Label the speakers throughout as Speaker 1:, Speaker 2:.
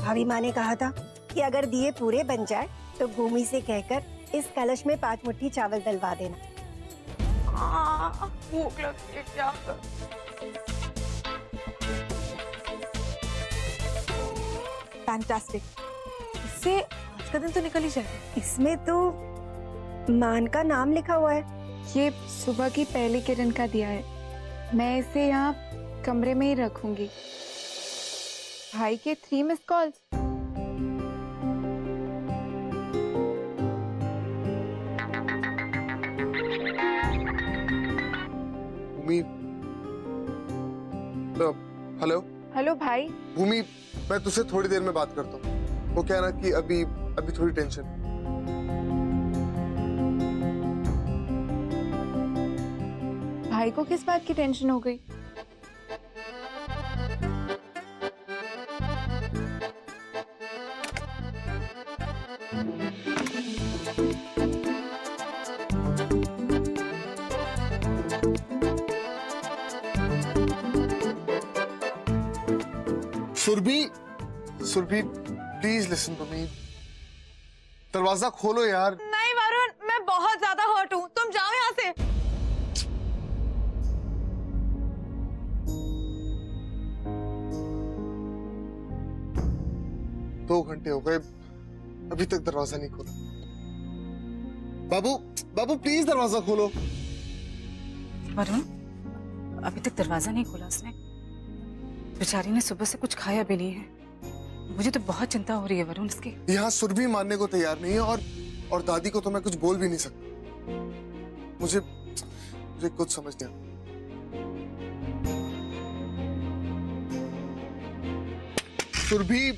Speaker 1: भाभी माँ ने कहा था कि अगर दिए पूरे बन जाए तो भूमि से कहकर इस कलश में 5 मुट्ठी चावल डलवा देना।
Speaker 2: भूख लगती है, क्या कर। फैंटास्टिक, इससे आज का दिन तो निकल ही जाएगा।
Speaker 1: इसमें तो मान का नाम लिखा हुआ है।
Speaker 3: ये सुबह की पहली किरण का दिया है, मैं इसे यहाँ कमरे में ही रखूंगी। भाई के 3 मिस कॉल्स।
Speaker 4: भूमि, हेलो।
Speaker 3: हेलो भाई।
Speaker 4: भूमि, मैं तुझसे थोड़ी देर में बात करता हूँ। वो क्या ना कि अभी थोड़ी टेंशन।
Speaker 3: भाई को किस बात की टेंशन हो गई?
Speaker 4: Surabhi, please listen to me. दरवाजा खोलो यार।
Speaker 2: नहीं वरुण, मैं बहुत ज्यादा हर्ट हूँ, तुम जाओ यहाँ से।
Speaker 4: 2 घंटे हो गए, अभी तक दरवाजा नहीं खोला। बाबू प्लीज दरवाजा खोलो।
Speaker 5: वरुण, अभी तक दरवाजा नहीं खोला उसने। बेचारी ने सुबह से कुछ खाया भी नहीं है। मुझे तो बहुत चिंता हो रही है वरुण इसकी।
Speaker 4: यहाँ सुरभि मानने को तैयार नहीं है और दादी को तो मैं कुछ बोल भी नहीं सकता। मुझे कुछ समझ नहीं आता। सुरभि,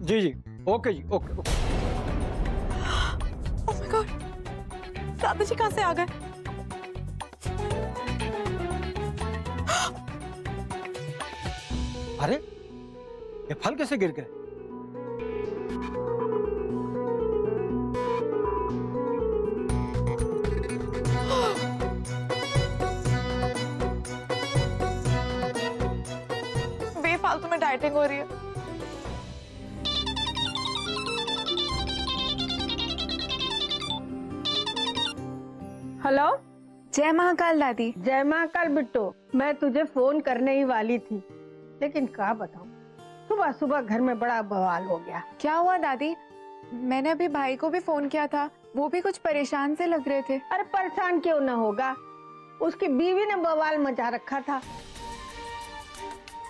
Speaker 6: जी जी, ओके जी, ओके।
Speaker 2: ओह माय गॉड, दादाजी कहाँ से आ गए?
Speaker 6: अरे ये फल कैसे गिर गए?
Speaker 2: बेफालतू में डाइटिंग हो रही है।
Speaker 7: हेलो।
Speaker 3: जय महाकाल दादी।
Speaker 7: जय महाकाल बिट्टू, मैं तुझे फोन करने ही वाली थी, लेकिन क्या बताऊं, सुबह सुबह घर में बड़ा बवाल हो गया।
Speaker 3: क्या हुआ दादी? मैंने अभी भाई को भी फोन किया था, वो भी कुछ परेशान से लग रहे थे।
Speaker 7: अरे परेशान क्यों ना होगा, उसकी बीवी ने बवाल मचा रखा था।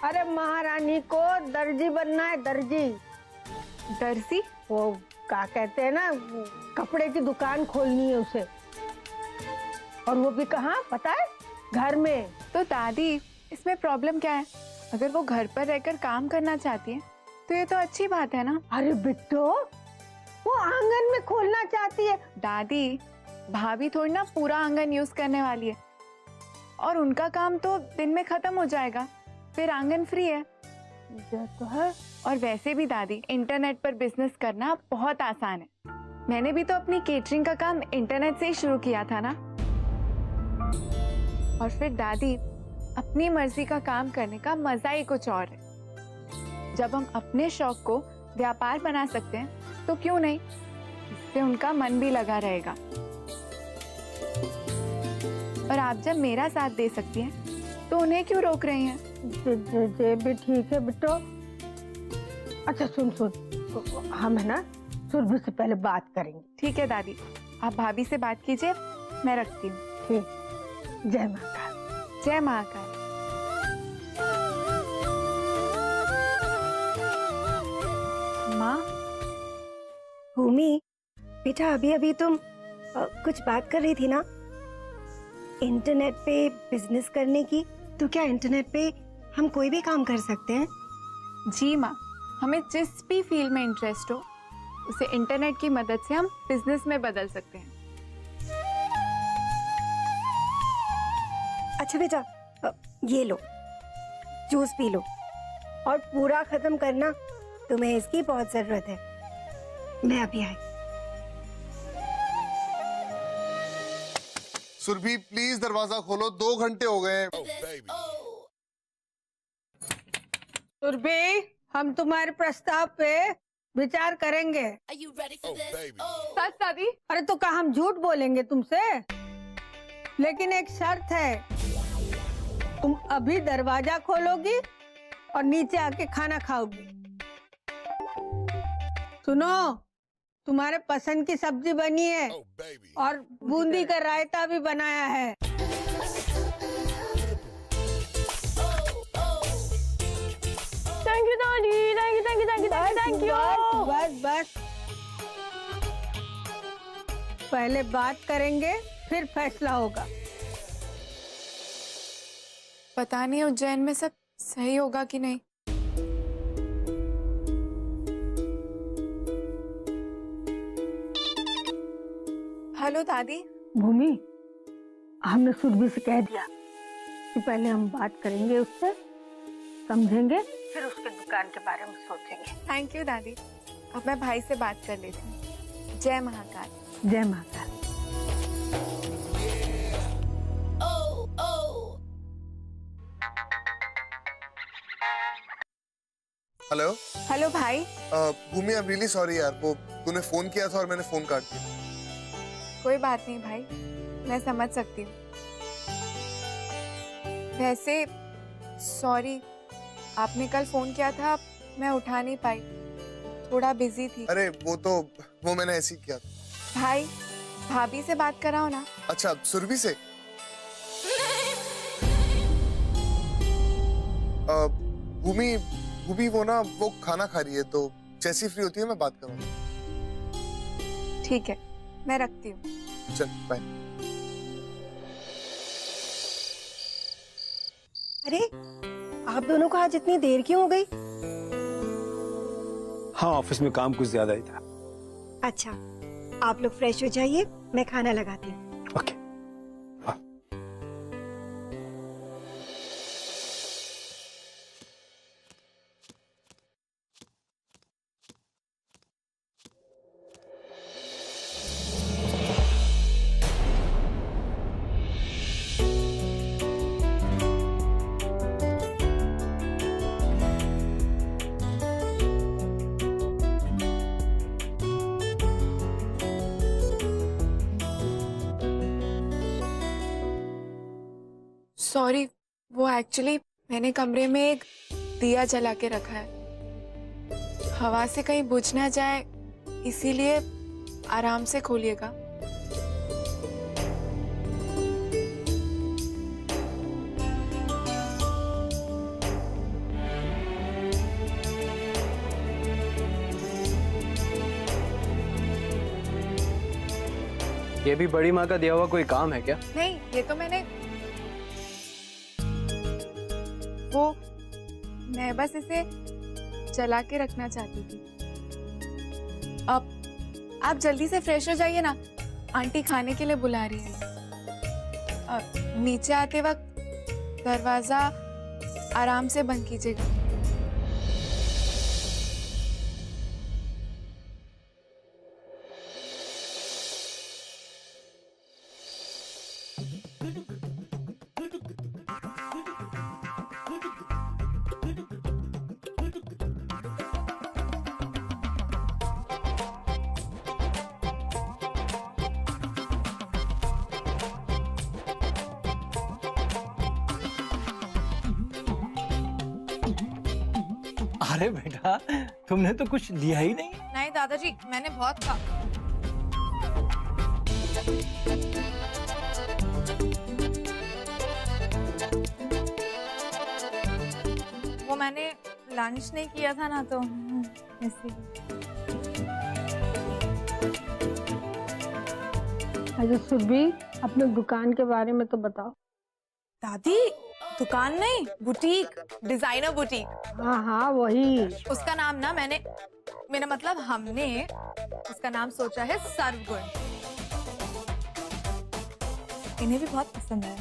Speaker 7: अरे महारानी को दर्जी बनना है, दर्जी।
Speaker 3: दर्जी?
Speaker 7: वो क्या कहते हैं ना, कपड़े की दुकान खोलनी है उसे, और वो भी कहाँ पता है, घर में।
Speaker 3: तो दादी इसमें प्रॉब्लम क्या है? अगर वो घर पर रहकर काम करना चाहती है तो ये तो अच्छी बात है ना।
Speaker 7: अरे बिट्टू, वो आंगन में खोलना चाहती है।
Speaker 3: दादी भाभी थोड़ी ना पूरा आंगन यूज करने वाली है, और उनका काम तो दिन में खत्म हो जाएगा, फिर आंगन फ्री है।
Speaker 7: तो है।
Speaker 3: और वैसे भी दादी इंटरनेट पर बिजनेस करना बहुत आसान है। मैंने भी तो अपनी केटरिंग का काम इंटरनेट से ही शुरू किया था ना। और फिर दादी अपनी मर्जी का काम करने का मजा ही कुछ और है। जब हम अपने शौक को व्यापार बना सकते हैं तो क्यों नहीं, इससे उनका मन भी लगा रहेगा। और आप जब मेरा साथ दे सकती हैं तो उन्हें क्यों रोक रही हैं?
Speaker 7: जे भी ठीक है बिट्टू। अच्छा सुन, हम है ना सुरभि से पहले बात करेंगे।
Speaker 3: ठीक है दादी, आप भाभी से बात कीजिए, मैं रखती हूँ।
Speaker 7: ठीक। जय महाकाल।
Speaker 3: जय महाकाल। माँ।
Speaker 1: भूमि बेटा, अभी तुम कुछ बात कर रही थी ना इंटरनेट पे बिजनेस करने की। तो क्या इंटरनेट पे हम कोई भी काम कर सकते हैं?
Speaker 3: जी माँ, हमें जिस भी फील्ड में इंटरेस्ट हो उसे इंटरनेट की मदद से हम बिजनेस में बदल सकते हैं।
Speaker 1: अच्छा बेटा, ये लो जूस पी लो, और पूरा खत्म करना, तुम्हें इसकी बहुत जरूरत है। मैं अभी आई।
Speaker 4: सुरभि प्लीज दरवाजा खोलो, 2 घंटे हो गए हैं।
Speaker 7: सुरभि, हम तुम्हारे प्रस्ताव पे विचार करेंगे।
Speaker 3: सच दादी?
Speaker 7: अरे तो क्या हम झूठ बोलेंगे तुमसे? लेकिन एक शर्त है, तुम अभी दरवाजा खोलोगी और नीचे आके खाना खाओगी। सुनो, तुम्हारे पसंद की सब्जी बनी है और बूंदी का रायता भी बनाया है।
Speaker 3: थैंक यू दादी, thank you thank you thank you thank you.
Speaker 7: बस बस, पहले बात करेंगे फिर फैसला होगा।
Speaker 3: पता नहीं उज्जैन में सब सही होगा कि नहीं। हेलो दादी।
Speaker 7: भूमि, हमने सुरभि से कह दिया कि पहले हम बात करेंगे उससे, समझेंगे, फिर उसके दुकान के बारे में सोचेंगे।
Speaker 3: थैंक यू दादी। अब मैं भाई से बात कर लेती हूँ। जय महाकाल।
Speaker 7: जय माता।
Speaker 4: हेलो।
Speaker 3: हेलो भाई।
Speaker 4: भूमि, आई एम रियली सॉरी यार, वो तूने फोन किया था और मैंने फोन काट दिया।
Speaker 3: कोई बात नहीं भाई, मैं समझ सकती हूँ। वैसे सॉरी, आपने कल फोन किया था, मैं उठा नहीं पाई, थोड़ा बिजी थी।
Speaker 4: अरे वो मैंने ऐसे ही किया था।
Speaker 3: भाई, भाभी से बात कराओ ना।
Speaker 4: अच्छा, सुरभि से? भूमि वो खाना खा रही है, तो जैसी फ्री होती है मैं बात करूंगा।
Speaker 3: ठीक है, मैं रखती हूँ।
Speaker 4: चल बाय।
Speaker 1: अरे आप दोनों को आज इतनी देर क्यों हो गई?
Speaker 6: हाँ, ऑफिस में काम कुछ ज्यादा ही था।
Speaker 1: अच्छा, आप लोग फ्रेश हो जाइए, मैं खाना लगाती हूँ।
Speaker 6: ओके।
Speaker 3: सॉरी, वो एक्चुअली मैंने कमरे में एक दिया जला के रखा है, हवा से कहीं बुझ ना जाए, इसीलिए आराम से खोलिएगा।
Speaker 6: ये भी बड़ी माँ का दिया हुआ कोई काम है क्या?
Speaker 3: नहीं, ये तो मैं बस इसे जला के रखना चाहती थी। अब आप जल्दी से फ्रेश हो जाइए ना, आंटी खाने के लिए बुला रही है। नीचे आते वक्त दरवाजा आराम से बंद कीजिएगा।
Speaker 6: अरे बेटा, तुमने तो कुछ लिया ही नहीं।
Speaker 2: नहीं दादाजी, मैंने बहुत खा। वो मैंने लंच नहीं किया था ना, तो इसलिए।
Speaker 7: अच्छा सुरभि, अपने दुकान के बारे में तो बताओ।
Speaker 2: दादी, दुकान नहीं, बुटीक, डिजाइनर बुटीक।
Speaker 7: हाँ हाँ वही।
Speaker 2: उसका नाम ना मेरा मतलब हमने उसका नाम सोचा है सर्वगुण। इन्हें भी बहुत पसंद है।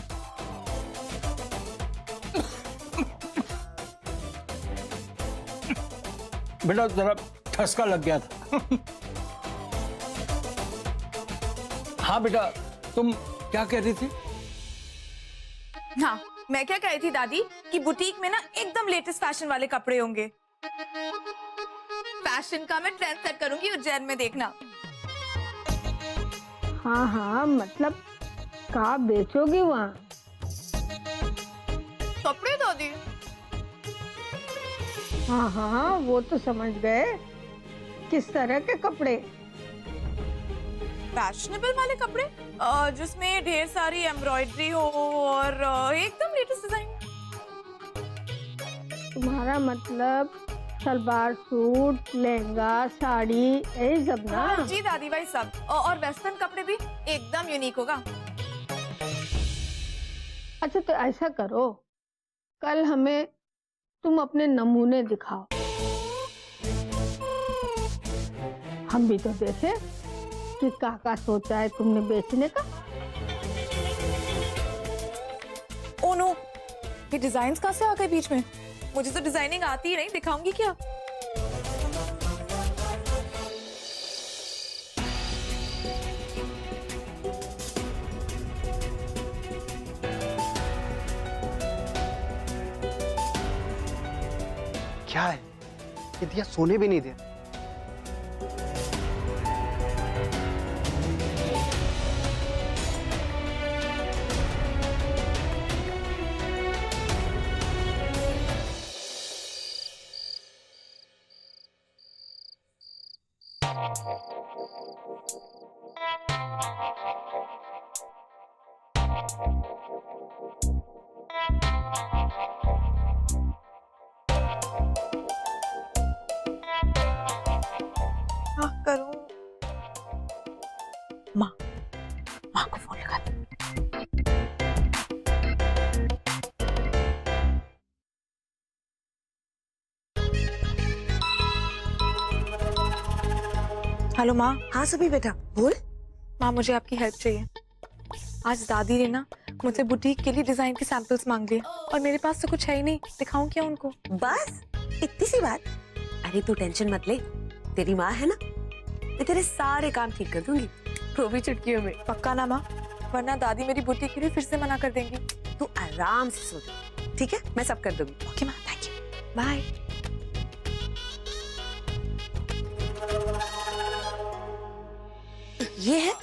Speaker 6: बेटा जरा ठसका लग गया था। हाँ बेटा, तुम क्या कह रही थी?
Speaker 2: हाँ, मैं क्या कह रही थी दादी कि बुटीक में ना एकदम लेटेस्ट फैशन वाले कपड़े होंगे। फैशन का मैं ट्रेंड सेट करूंगी उज्जैन में, देखना।
Speaker 7: हाँ हाँ, मतलब का बेचोगी वहाँ?
Speaker 2: कपड़े दादी?
Speaker 7: हाँ हाँ, वो तो समझ गए। किस तरह के कपड़े?
Speaker 2: फैशनेबल वाले कपड़े जिसमें ढेर सारी एम्ब्रॉयडरी हो और एकदम लेटेस्ट डिजाइन।
Speaker 7: तुम्हारा मतलब सलवार सूट, लहंगा, साड़ी, यही सब ना?
Speaker 2: जी दादी, वही सब। और वेस्टर्न कपड़े भी एकदम यूनिक होगा।
Speaker 7: अच्छा तो ऐसा करो, कल हमें तुम अपने नमूने दिखाओ, हम भी तो देखें कि काका सोचा है तुमने बेचने का।
Speaker 2: ओ नो, ये डिजाइन्स कहाँ से आ गए बीच में? मुझे तो डिजाइनिंग आती ही नहीं, दिखाऊंगी क्या?
Speaker 8: क्या है ये? दिया सोने भी नहीं दे।
Speaker 2: क्या करूं? माँ को फोन लगा दे। हेलो माँ।
Speaker 9: हाँ सभी बेटा, बोल।
Speaker 2: माँ, मुझे आपकी हेल्प चाहिए। आज दादी ने ना मुझसे बुटीक के लिए डिजाइन के सैंपल्स मांग लिए और मेरे पास तो कुछ है ही नहीं। दिखाऊं क्या उनको?
Speaker 9: बस इतनी सी बात? अरे तू टेंशन मत ले, तेरी माँ है ना, मैं तेरे सारे काम ठीक कर दूंगी, वो भी चुटकियों में।
Speaker 2: पक्का ना माँ? वरना दादी मेरी बुटीक के लिए फिर से मना कर देंगी।
Speaker 9: तू आराम से सो जा, ठीक है? मैं सब कर दूंगी।
Speaker 2: ओके माँ, थैंक यू, बाय।
Speaker 9: ये है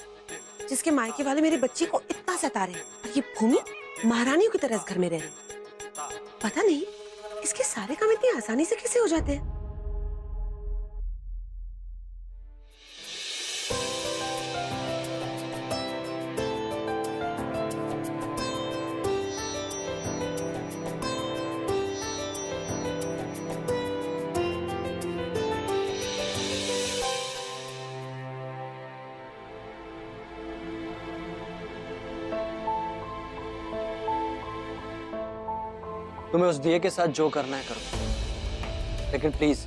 Speaker 9: जिसके मायके वाले मेरे बच्चे को इतना सता रहे हैं और ये भूमि महारानियों की तरह इस घर में रह रही। पता नहीं इसके सारे काम इतनी आसानी से कैसे हो जाते हैं।
Speaker 8: तुम्हें उस दिए के साथ जो करना है करो, लेकिन प्लीज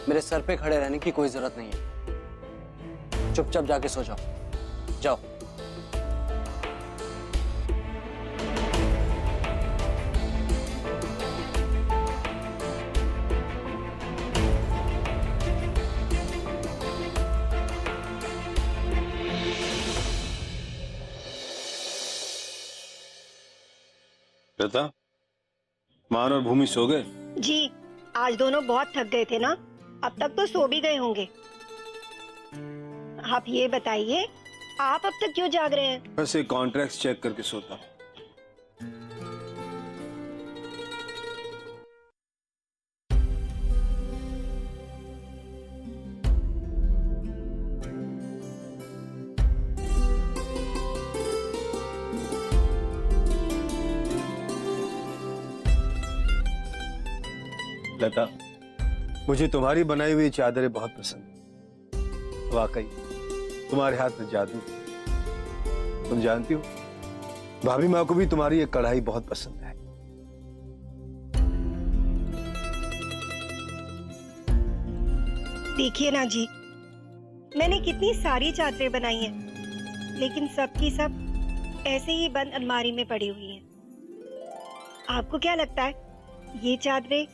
Speaker 8: मेरे सर पे खड़े रहने की कोई जरूरत नहीं है। चुपचाप जाके सो जाओ, जाओ।
Speaker 10: लता, मान और भूमि सो गए?
Speaker 1: जी, आज दोनों बहुत थक गए थे ना, अब तक तो सो भी गए होंगे। आप ये बताइए, आप अब तक क्यों जाग रहे हैं?
Speaker 10: वैसे कॉन्ट्रैक्ट्स चेक करके सोता हूं। लता, मुझे तुम्हारी बनाई हुई चादरें बहुत पसंद है। वाकई तुम्हारे हाथ में जादू। तुम जानती हो, भाभी माँ को भी तुम्हारी ये कढ़ाई बहुत पसंद है।
Speaker 1: देखिए ना जी, मैंने कितनी सारी चादरें बनाई हैं, लेकिन सब की सब ऐसे ही बंद अलमारी में पड़ी हुई हैं। आपको क्या लगता है, ये चादरें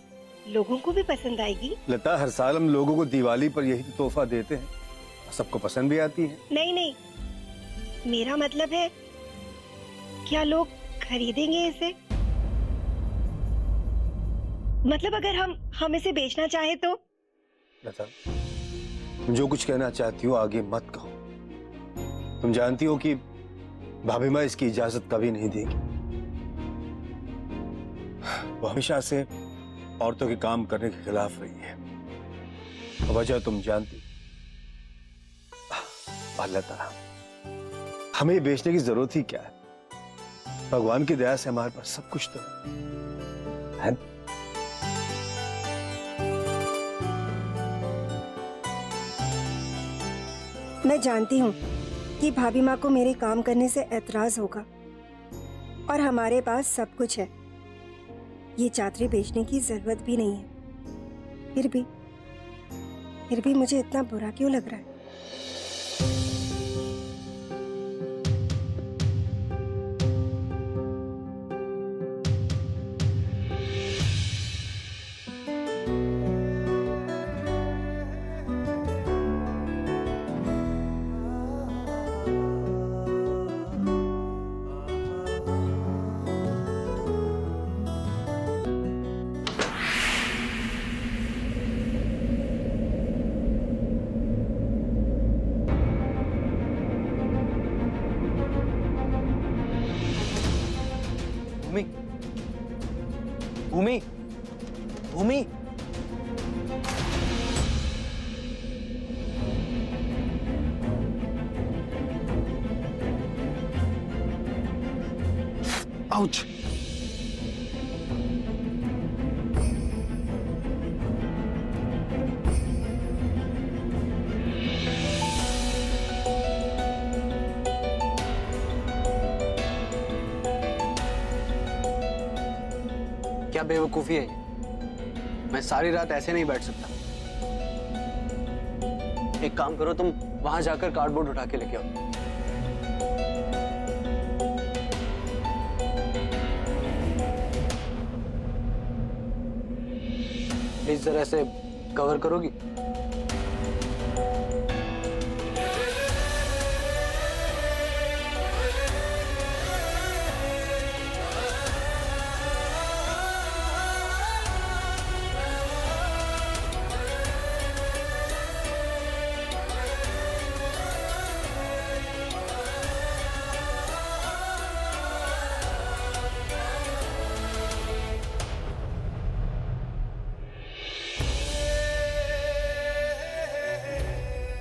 Speaker 1: लोगों को भी पसंद आएगी?
Speaker 10: लता, हर साल हम लोगों को दिवाली पर यही तोहफा देते हैं, सबको पसंद भी आती है।
Speaker 1: नहीं नहीं, मेरा मतलब है, क्या लोग खरीदेंगे इसे? मतलब अगर हम इसे बेचना चाहे तो?
Speaker 10: लता, तुम जो कुछ कहना चाहती हो आगे मत कहो। तुम जानती हो कि भाभी माँ इसकी इजाजत कभी नहीं देगी। वो हमेशा से औरतों के काम करने के खिलाफ रही है। वजह तुम जानती। लता, हमें ये बेचने की जरूरत ही क्या है? भगवान की दया से हमारे पास सब कुछ तो है।
Speaker 1: मैं जानती हूँ कि भाभी माँ को मेरे काम करने से ऐतराज होगा, और हमारे पास सब कुछ है। ये चादरें बेचने की जरूरत भी नहीं है। फिर भी मुझे इतना बुरा क्यों लग रहा है?
Speaker 8: भूमि, भूमि, भूमि। आउच। क्या बेवकूफी है ये? मैं सारी रात ऐसे नहीं बैठ सकता। एक काम करो, तुम वहां जाकर कार्डबोर्ड उठा के लेके आओ। प्लीज जरा ऐसे कवर करोगी?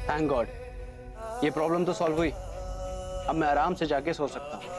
Speaker 8: थैंक गॉड, ये प्रॉब्लम तो सॉल्व हुई। अब मैं आराम से जाके सो सकता हूँ।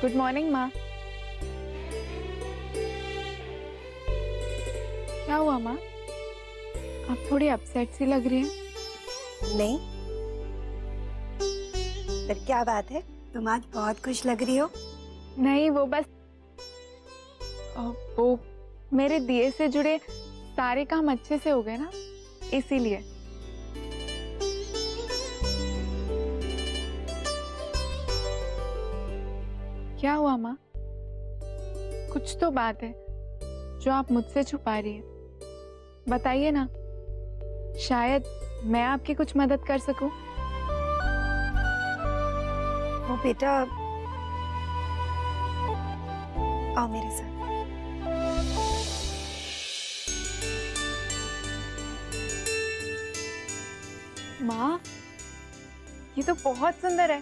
Speaker 3: गुड मॉर्निंग माँ। क्या हुआ माँ? आप थोड़ी अपसेट सी लग रही हैं।
Speaker 1: नहीं, फिर क्या बात है? तुम आज बहुत खुश लग रही हो।
Speaker 3: नहीं, वो बस वो मेरे दिए से जुड़े सारे काम अच्छे से हो गए ना, इसीलिए। क्या हुआ माँ? कुछ तो बात है जो आप मुझसे छुपा रही है। बताइए ना, शायद मैं आपकी कुछ मदद कर सकूं।
Speaker 1: वो बेटा, आओ मेरे साथ।
Speaker 3: माँ, ये तो बहुत सुंदर है।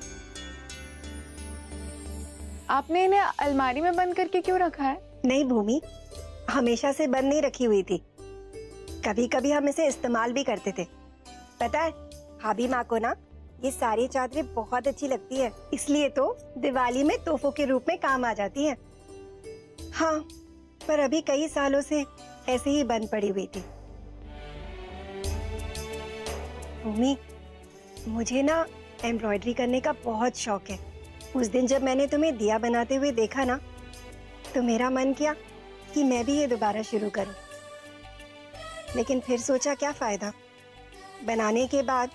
Speaker 3: आपने इन्हें अलमारी में बंद करके क्यों रखा है?
Speaker 1: नहीं भूमि, हमेशा से बंद नहीं रखी हुई थी। कभी कभी हम इसे इस्तेमाल भी करते थे। पता है, भाभी माँ को ना ये सारी चादरें बहुत अच्छी लगती है, इसलिए तो दिवाली में तोहफों के रूप में काम आ जाती हैं। हाँ, पर अभी कई सालों से ऐसे ही बंद पड़ी हुई थी। भूमि, मुझे ना एम्ब्रॉयडरी करने का बहुत शौक है। उस दिन जब मैंने तुम्हें दिया बनाते हुए देखा ना, तो मेरा मन किया कि मैं भी ये दोबारा शुरू करूं। लेकिन फिर सोचा क्या फायदा, बनाने के बाद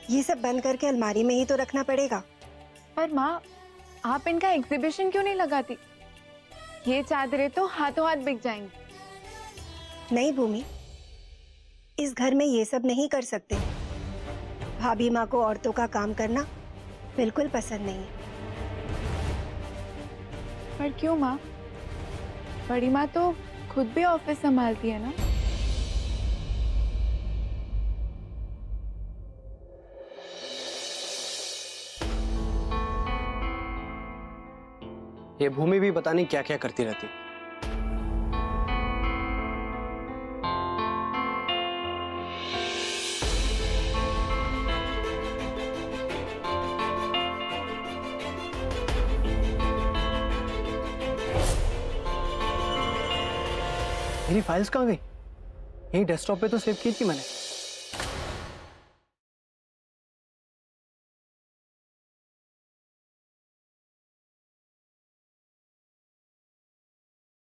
Speaker 1: ये सब बंद करके अलमारी में ही तो रखना पड़ेगा।
Speaker 3: पर माँ, आप इनका एग्जीबिशन क्यों नहीं लगाती? ये चादरें तो हाथों हाथ बिक जाएंगी।
Speaker 1: नहीं भूमि, इस घर में ये सब नहीं कर सकते। भाभी माँ को औरतों का काम करना बिल्कुल पसंद नहीं है।
Speaker 3: पर क्यों माँ? बड़ी माँ तो खुद भी ऑफिस संभालती है ना।
Speaker 8: ये भूमि भी पता नहीं क्या क्या करती रहती। मेरी फाइल्स कहाँ गई? यही डेस्कटॉप पे तो सेव की थी मैंने।